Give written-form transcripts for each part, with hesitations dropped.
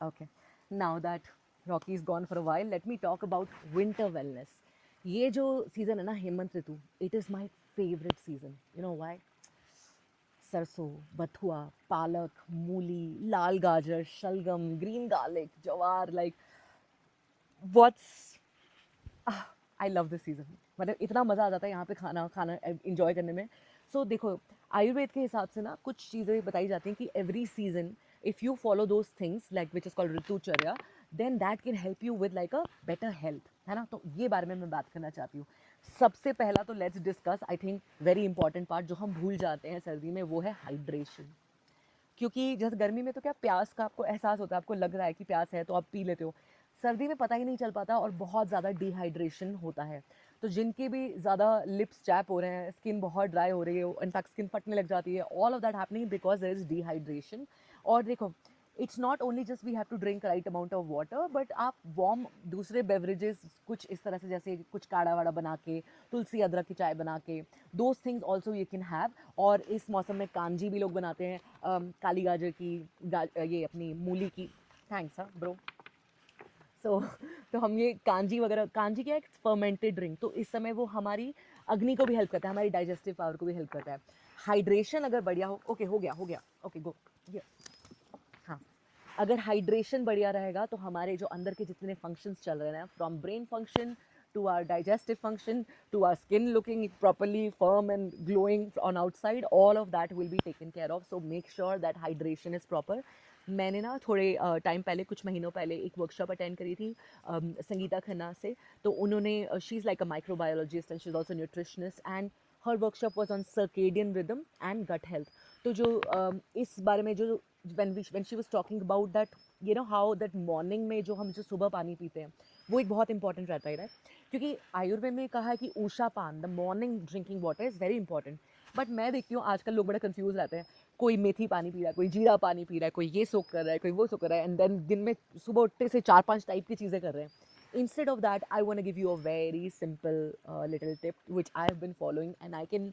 Okay. Now that Rocky is gone for a while, let me talk about winter wellness. ये जो season है ना हेमंत ऋतु, it is my favorite season. You know why? सरसों, बथुआ, पालक, मूली, लाल गाजर, शलगम, ग्रीन गार्लिक, जवार, like what's I love this season. मतलब इतना मज़ा आ जाता है यहाँ पे खाना खाना इंजॉय करने में. सो देखो, आयुर्वेद के हिसाब से ना कुछ चीज़ें बताई जाती हैं कि every season if you follow those things like which is called ritucharya, then that can help you with like a better health, है ना. तो ये बारे में मैं बात करना चाहती हूँ. सबसे पहला तो let's discuss, I think very important part जो हम भूल जाते हैं सर्दी में, वो है हाइड्रेशन. क्योंकि जैसे गर्मी में तो क्या प्यास का आपको एहसास होता है, आपको लग रहा है कि प्यास है तो आप पी लेते हो. सर्दी में पता ही नहीं चल पाता और बहुत ज़्यादा डिहाइड्रेशन होता है. तो जिनके भी ज़्यादा लिप्स चैप हो रहे हैं, स्किन बहुत ड्राई हो रही है, इनफैक्ट स्किन फटने लग जाती है, all of that happening because there is dehydration. और देखो, it's not only just we have to drink right amount of water, but आप वार्म दूसरे बेवरेजेस कुछ इस तरह से, जैसे कुछ काढ़ा वाड़ा बना के, तुलसी अदरक की चाय बना के, those things also you can have. और इस मौसम में कांजी भी लोग बनाते हैं, काली गाजर की, ये अपनी मूली की. थैंक्स हाँ ब्रो. सो तो हम ये कांजी वगैरह, कांजी क्या है, फर्मेंटेड ड्रिंक, तो इस समय वो हमारी अग्नि को भी हेल्प करता है, हमारी डाइजेस्टिव पावर को भी हेल्प करता है. हाइड्रेशन अगर बढ़िया हो, ओके हो गया ओके गो. हाँ, अगर हाइड्रेशन बढ़िया रहेगा तो हमारे जो अंदर के जितने फंक्शंस चल रहे हैं, from brain function to our digestive function to our skin looking properly firm and glowing on outside, all of that will be taken care of. So make sure that hydration is proper. मैंने ना थोड़े time पहले, कुछ महीनों पहले एक workshop attend करी थी संगीता खन्ना से. तो उन्होंने, she is like a microbiologist and she is also nutritionist, and her workshop was on circadian rhythm and gut health. तो जो इस बारे में जो when she was talking about that, you know how that morning में जो हम जो सुबह पानी पीते हैं, वो एक बहुत इंपॉर्टेंट रहता है, राइट. क्योंकि आयुर्वेद में कहा है कि ऊषा पान, the morning drinking water is very important. But मैं देखती हूँ आजकल लोग बड़े कंफ्यूज रहते हैं. कोई मेथी पानी पी रहा है, कोई जीरा पानी पी रहा है, कोई ये सोख कर रहा है, कोई वो सोख कर रहा है, एंड देन दिन में सुबह उठते से 4-5 टाइप की चीज़ें कर रहे हैं. Instead of that, I want to give you a very simple little tip which I have been following and I can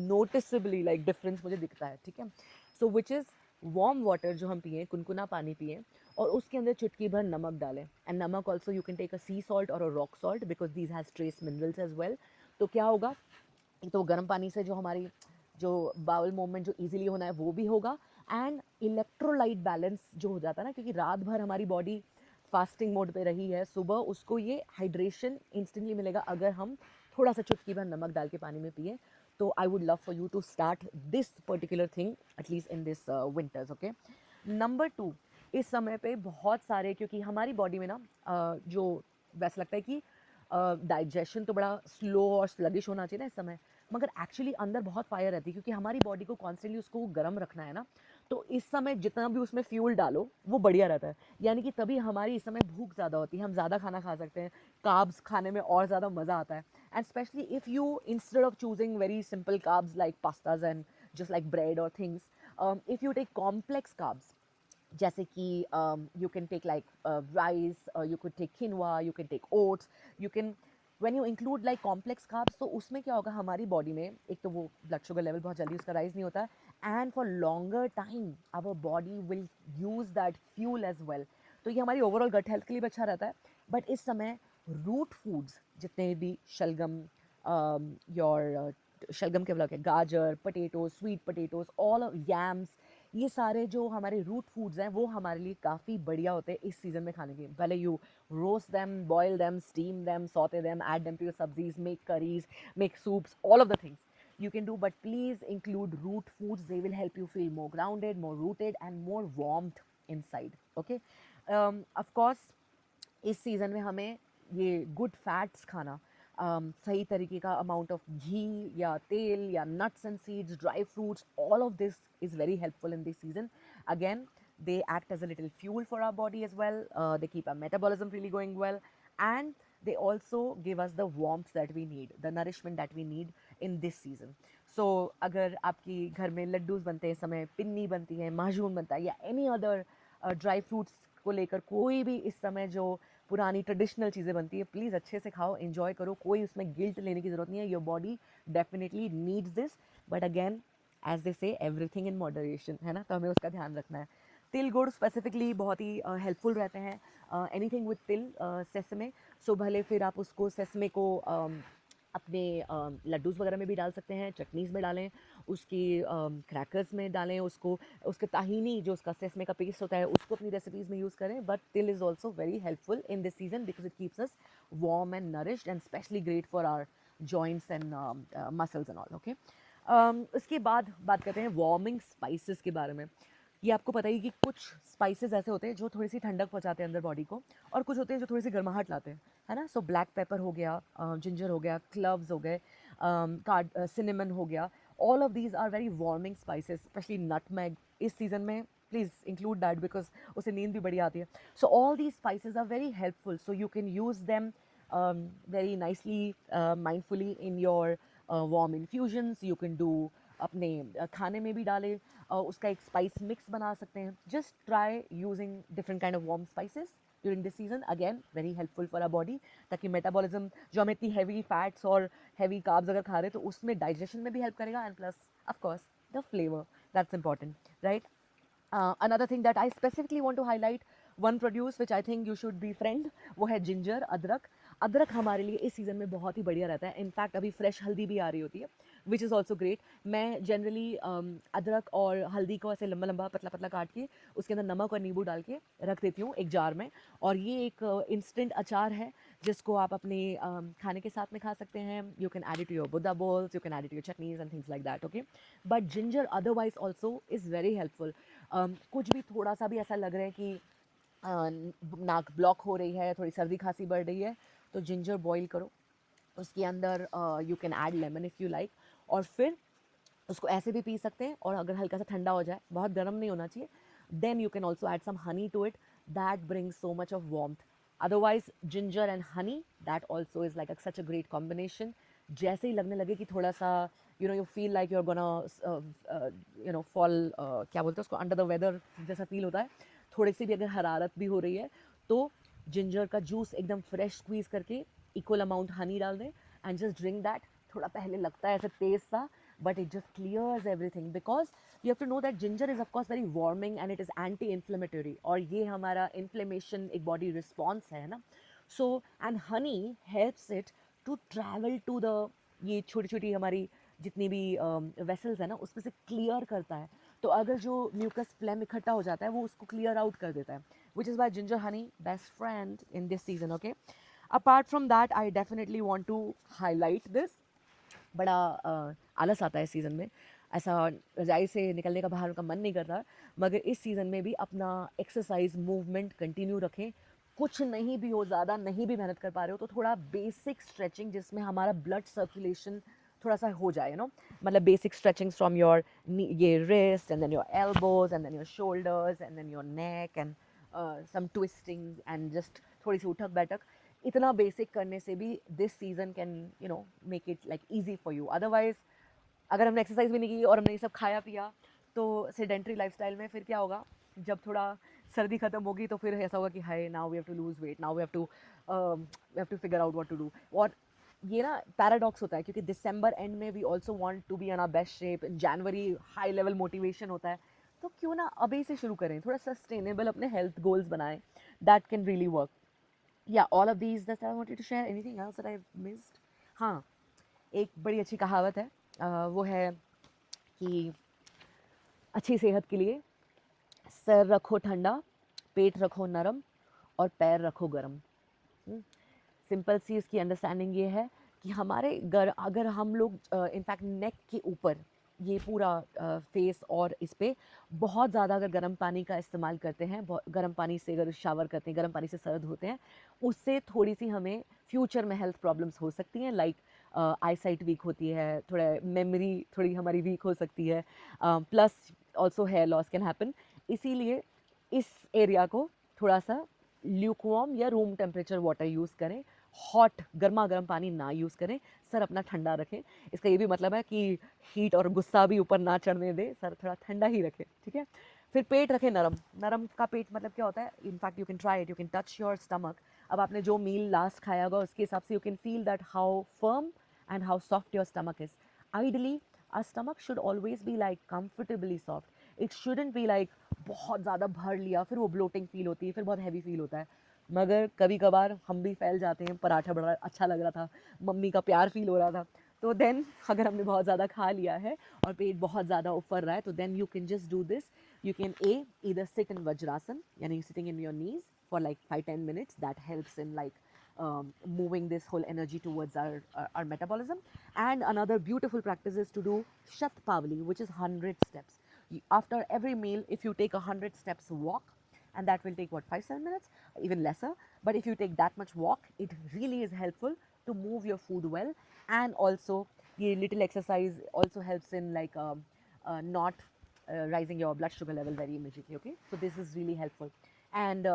noticeably like difference मुझे दिखता है, ठीक है. So which is warm water जो हम पिए, कुनकुना पानी पिए, और उसके अंदर चुटकी भर नमक डालें. And namak also you can take a sea salt और a rock salt because these has trace minerals as well. तो क्या होगा, एक तो गर्म पानी से जो हमारी जो बाउल मूवमेंट जो इजीली होना है वो भी होगा, एंड इलेक्ट्रोलाइट बैलेंस जो हो जाता है ना, क्योंकि रात भर हमारी बॉडी फास्टिंग मोड पे रही है, सुबह उसको ये हाइड्रेशन इंस्टेंटली मिलेगा अगर हम थोड़ा सा चुटकी भर नमक डाल के पानी में पिए. तो I would love for you to start this particular thing at least in this winters. Okay. Number 2, इस समय पे बहुत सारे, क्योंकि हमारी बॉडी में ना जो वैसा लगता है कि डाइजेशन तो बड़ा स्लो और स्लगिश होना चाहिए ना इस समय, मगर एक्चुअली अंदर बहुत फायर रहती है, क्योंकि हमारी बॉडी को कॉन्स्टेंटली उसको गर्म रखना है ना. तो इस समय जितना भी उसमें फ्यूल डालो वो बढ़िया रहता है. यानी कि तभी हमारी इस समय भूख ज़्यादा होती है, हम ज़्यादा खाना खा सकते हैं, कार्ब्स खाने में और ज़्यादा मज़ा आता है. And specially if you instead of choosing very simple carbs like pastas and just like bread or things, if you take complex carbs, जैसे कि you can take like rice, you could take quinoa, you can take oats, you can, when you include like complex carbs, तो उसमें क्या होगा, हमारी body में एक तो वो ब्लड शुगर लेवल बहुत जल्दी उसका राइज नहीं होता, and for longer time our body will use that fuel as well. तो ये हमारी ओवरऑल गट हेल्थ के लिए भी अच्छा रहता है. बट इस समय रूट फूड्स जितने भी शलगम, योर शलगम के ब्लॉक है, गाजर, potatoes, sweet potatoes, all of Young's, ये सारे जो हमारे रूट फूड्स हैं वो हमारे लिए काफ़ी बढ़िया होते हैं इस सीज़न में खाने के. भले you roast them, boil them, steam them, saute them, add them to your sabzis, make curries, make soups, all of the things you can do, but please include root foods. They will help you feel more grounded, more rooted, and more warmth inside. Okay. Of course, इस सीज़न में हमें ये good fats खाना, सही तरीके का amount of घी या तेल या nuts and seeds, dry fruits, all of this is very helpful in this season. Again, they act as a little fuel for our body as well. They keep our metabolism really going well, and they also give us the warmth that we need, the nourishment that we need in this season. So अगर आपकी घर में लड्डूज बनते हैं इस समय, पिन्नी बनती है, माजून बनता है, या एनी अदर ड्राई फ्रूट्स को लेकर कोई भी इस समय जो पुरानी ट्रेडिशनल चीज़ें बनती है, प्लीज़ अच्छे से खाओ, एंजॉय करो, कोई उसमें गिल्ट लेने की ज़रूरत नहीं है. Your body definitely needs this, but again as they say everything in moderation, है ना, तो हमें उसका ध्यान रखना है. तिल गुड़ स्पेसिफिकली बहुत ही हेल्पफुल रहते हैं। एनीथिंग विद तिल, सेसमे, सो भले फिर आप उसको सेसमे को अपने लड्डूस वगैरह में भी डाल सकते हैं, चटनीज़ में डालें, उसकी क्रैकर्स में डालें, उसको उसके ताहीनी जो उसका सेसमे का पेस्ट होता है उसको अपनी रेसिपीज़ में यूज़ करें। But til is also very helpful in this season because it keeps us warm and nourished and specially great for our joints and muscles and all. Okay, उसके बाद बात करते हैं वार्मिंग स्पाइसेस के बारे में। ये आपको पता ही कि कुछ स्पाइसेस ऐसे होते हैं जो थोड़ी सी ठंडक पहुंचाते हैं अंदर बॉडी को, और कुछ होते हैं जो थोड़ी सी गर्माहट लाते हैं, है ना। सो ब्लैक पेपर हो गया, जिंजर हो गया, क्लव्स हो गए, सिनेमन हो गया, all of these are very warming spices, specially nutmeg इस सीज़न में प्लीज़ इंक्लूड दैट बिकॉज उससे नींद भी बड़ी आती है। So all these spices are very helpful, so you can use them very nicely, mindfully in your warm infusions. You can do अपने खाने में भी डालें, उसका एक स्पाइस मिक्स बना सकते हैं। Just try using different kind of warm spices during this season, again very helpful for our body, ताकि मेटाबॉलिज्म जो हम इतनी हैवी फैट्स और हैवी कार्ब्स अगर खा रहे हैं तो उसमें डाइजेशन में भी हेल्प करेगा, and plus of course the flavour, that's important, right. Another thing that I specifically want to highlight, one produce which I think you should be friend, वो है जिंजर, अदरक। अदरक हमारे लिए इस सीज़न में बहुत ही बढ़िया रहता है। इनफैक्ट अभी फ्रेश हल्दी भी आ रही होती है विच इज़ ऑल्सो ग्रेट। मैं जनरली अदरक और हल्दी को ऐसे लंबा लंबा पतला पतला काट के उसके अंदर नमक और नींबू डाल के रख देती हूँ एक जार में, और ये एक इंस्टेंट अचार है जिसको आप अपने खाने के साथ में खा सकते हैं। You can add it to your Buddha bowls, you can add it to your chutneys and things like that. Okay, but ginger otherwise also is very helpful. कुछ भी थोड़ा सा भी ऐसा लग रहा है कि नाक ब्लॉक हो रही है, थोड़ी सर्दी खांसी बढ़ रही है, तो जिंजर बॉईल करो, उसके अंदर you can add lemon if you like, और फिर उसको ऐसे भी पी सकते हैं। और अगर हल्का सा ठंडा हो जाए, बहुत गर्म नहीं होना चाहिए, then you can also add some honey to it, that brings so much of warmth. Otherwise ginger and honey, that also is like such a great combination. जैसे ही लगने लगे कि थोड़ा सा you feel like you are gonna fall, क्या बोलते हैं उसको, अंडर द वेदर जैसा फील होता है, थोड़ी सी भी अगर हरारत भी हो रही है, तो जिंजर का जूस एकदम फ्रेश स्क्वीज़ करके इक्वल अमाउंट हनी डाल दें एंड जस्ट ड्रिंक दैट। थोड़ा पहले लगता है ऐसे तेज सा, but it just clears everything because you have to know that ginger is of course very warming and it is anti-inflammatory, और ये हमारा inflammation एक body response है ना। So and honey helps it to travel to the, ये छोटी छोटी हमारी जितनी भी वेसल्स है ना उसमें से क्लियर करता है। तो अगर जो म्यूकस फ्लेम इकट्ठा हो जाता है वो उसको क्लियर आउट कर देता है, which is why ginger honey best friend in this season. Okay, apart from that I definitely want to highlight this. बड़ा आलस आता है इस सीज़न में, ऐसा रजाई से निकलने का बाहर का मन नहीं करता, मगर इस सीज़न में भी अपना एक्सरसाइज मूवमेंट कंटिन्यू रखें। कुछ नहीं भी हो, ज़्यादा नहीं भी मेहनत कर पा रहे हो, तो थोड़ा बेसिक स्ट्रेचिंग जिसमें हमारा ब्लड सर्कुलेशन थोड़ा सा हो जाए, मतलब बेसिक स्ट्रेचिंग्स फ्रॉम योर ये wrist and then your elbows and then your shoulders and then your neck and some twisting and just थोड़ी सी उठक बैठक, इतना बेसिक करने से भी this season can make it like easy for you. Otherwise अगर हमने एक्सरसाइज भी नहीं की और हमने ये सब खाया पिया, तो सेडेंट्री लाइफस्टाइल में फिर क्या होगा, जब थोड़ा सर्दी खत्म होगी तो फिर ऐसा होगा कि हाय now we have to lose weight, now we have to figure out what to do. और ये ना पैराडॉक्स होता है, क्योंकि दिसंबर एंड में we also want to be in our best shape, in January high level motivation होता है, तो क्यों ना अभी से शुरू करें, थोड़ा सस्टेनेबल अपने हेल्थ गोल्स बनाएं, that can really work. Yeah, all of these that I wanted to share. Anything else that I've missed? हाँ, एक बड़ी अच्छी कहावत है, वो है कि अच्छी सेहत के लिए सर रखो ठंडा, पेट रखो नरम और पैर रखो गरम। सिंपल सी इसकी अंडरस्टैंडिंग ये है कि हमारे अगर हम लोग इनफैक्ट नेक के ऊपर ये पूरा फेस और इस पर बहुत ज़्यादा अगर गर्म पानी का इस्तेमाल करते हैं, गर्म पानी से अगर शावर करते हैं, गर्म पानी से सर्द होते हैं, उससे थोड़ी सी हमें फ्यूचर में हेल्थ प्रॉब्लम्स हो सकती हैं, लाइक आई साइट वीक होती है, थोड़ा मेमोरी थोड़ी हमारी वीक हो सकती है, plus also hair loss can happen. इसीलिए इस एरिया को थोड़ा सा ल्यूकवार्म या रूम टेम्परेचर वाटर यूज़ करें, हॉट गर्मा गर्म पानी ना यूज़ करें, सर अपना ठंडा रखें। इसका ये भी मतलब है कि हीट और गुस्सा भी ऊपर ना चढ़ने दे, सर थोड़ा ठंडा ही रखें, ठीक है। फिर पेट रखें नरम। नरम का पेट मतलब क्या होता है, in fact you can try it, you can touch your stomach. अब आपने जो मील लास्ट खाया होगा उसके हिसाब से you can feel that how firm and how soft your stomach is. Ideally, our stomach should always be like comfortably soft. It shouldn't be like बहुत ज़्यादा भर लिया, फिर वो ब्लोटिंग फील होती है, फिर बहुत हैवी फील होता है। मगर कभी कभार हम भी फैल जाते हैं, पराठा बड़ा अच्छा लग रहा था, मम्मी का प्यार फील हो रहा था, तो देन अगर हमने बहुत ज़्यादा खा लिया है और पेट बहुत ज़्यादा ऊपर रहा है, तो then you can just do this. You can either sit in Vajrasan, yani sitting in your knees for like 5-10 minutes. That helps in like moving this whole energy towards our metabolism. And another beautiful practice is to do Shatpavali, which is 100 steps. After every meal, if you take 100 steps walk, and that will take what, 5-7 minutes, even lesser. But if you take that much walk, it really is helpful to move your food well. And also the little exercise also helps in like not rising your blood sugar level very immediately. Okay, so this is really helpful. And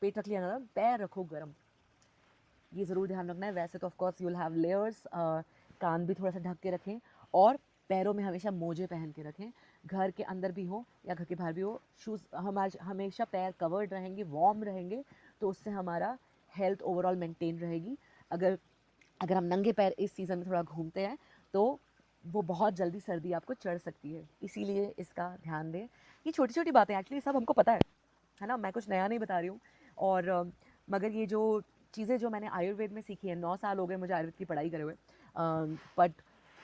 पेट रख लिया ना, पैर रखो गर्म, ये ज़रूर ध्यान रखना है. वैसे तो of course you will have layers, कान भी थोड़ा सा ढक के रखें, और पैरों में हमेशा मोजे पहन के रखें. घर के अंदर भी हो या घर के बाहर भी हो, शूज़ हमारे हमेशा पैर कवर्ड रहेंगे, वार्म रहेंगे, तो उससे हमारा हेल्थ ओवरऑल मेंटेन रहेगी. अगर अगर हम नंगे पैर इस सीज़न में थोड़ा घूमते हैं, तो वो बहुत जल्दी सर्दी आपको चढ़ सकती है, इसीलिए इसका ध्यान दें. ये छोटी छोटी बातें एक्चुअली सब हमको पता है ना, मैं कुछ नया नहीं बता रही हूँ. और मगर ये जो चीज़ें जो मैंने आयुर्वेद में सीखी है, 9 साल हो गए मुझे आयुर्वेद की पढ़ाई करे हुए, बट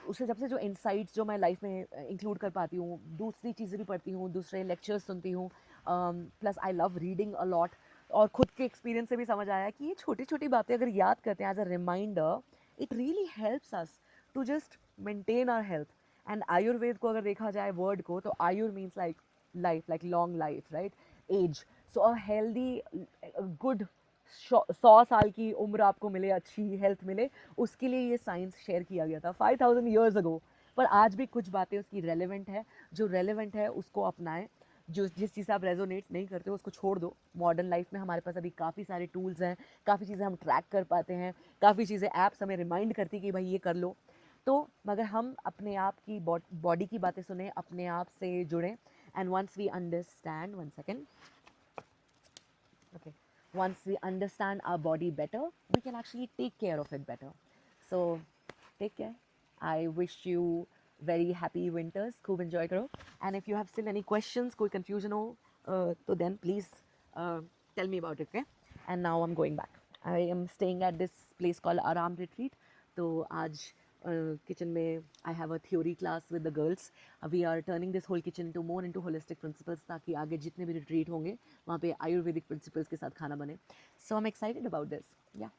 उससे जब से जो इंसाइट्स जो मैं लाइफ में इंक्लूड कर पाती हूँ, दूसरी चीज़ें भी पढ़ती हूँ, दूसरे लेक्चर्स सुनती हूँ, plus I love reading a lot, और खुद के एक्सपीरियंस से भी समझ आया कि ये छोटी छोटी बातें अगर याद करते हैं as a reminder, it really helps us to just maintain our health. And Ayurveda को अगर देखा जाए वर्ड को, तो ayur means like life, like long life, right, age. So a healthy good 100 साल की उम्र आपको मिले, अच्छी हेल्थ मिले, उसके लिए ये साइंस शेयर किया गया था 5000 ईयर्स अगो. पर आज भी कुछ बातें उसकी रेलेवेंट है. जो रेलेवेंट है उसको अपनाएं, जो जिस चीज़ से आप रेजोनेट नहीं करते हो उसको छोड़ दो. मॉडर्न लाइफ में हमारे पास अभी काफ़ी सारे टूल्स हैं, काफ़ी चीज़ें हम ट्रैक कर पाते हैं, काफ़ी चीज़ें ऐप्स हमें रिमाइंड करती कि भाई ये कर लो. तो मगर हम अपने आप की बॉडी की बातें सुने, अपने आप से जुड़ें. And once we understand, one second, okay, once we understand our body better, we can actually take care of it better. So take care. I wish you very happy winters, खूब enjoy करो. And if you have still any questions, कोई confusion हो, तो then please uh, tell me about it. Okay, and now I'm going back. I am staying at this place called Aram Retreat. तो आज kitchen में I have a theory class with the girls. We are turning this whole kitchen into more into holistic principles, ताकि आगे जितने भी retreat होंगे वहाँ पे आयुर्वेदिक principles के साथ खाना बने. So I'm excited about this. Yeah.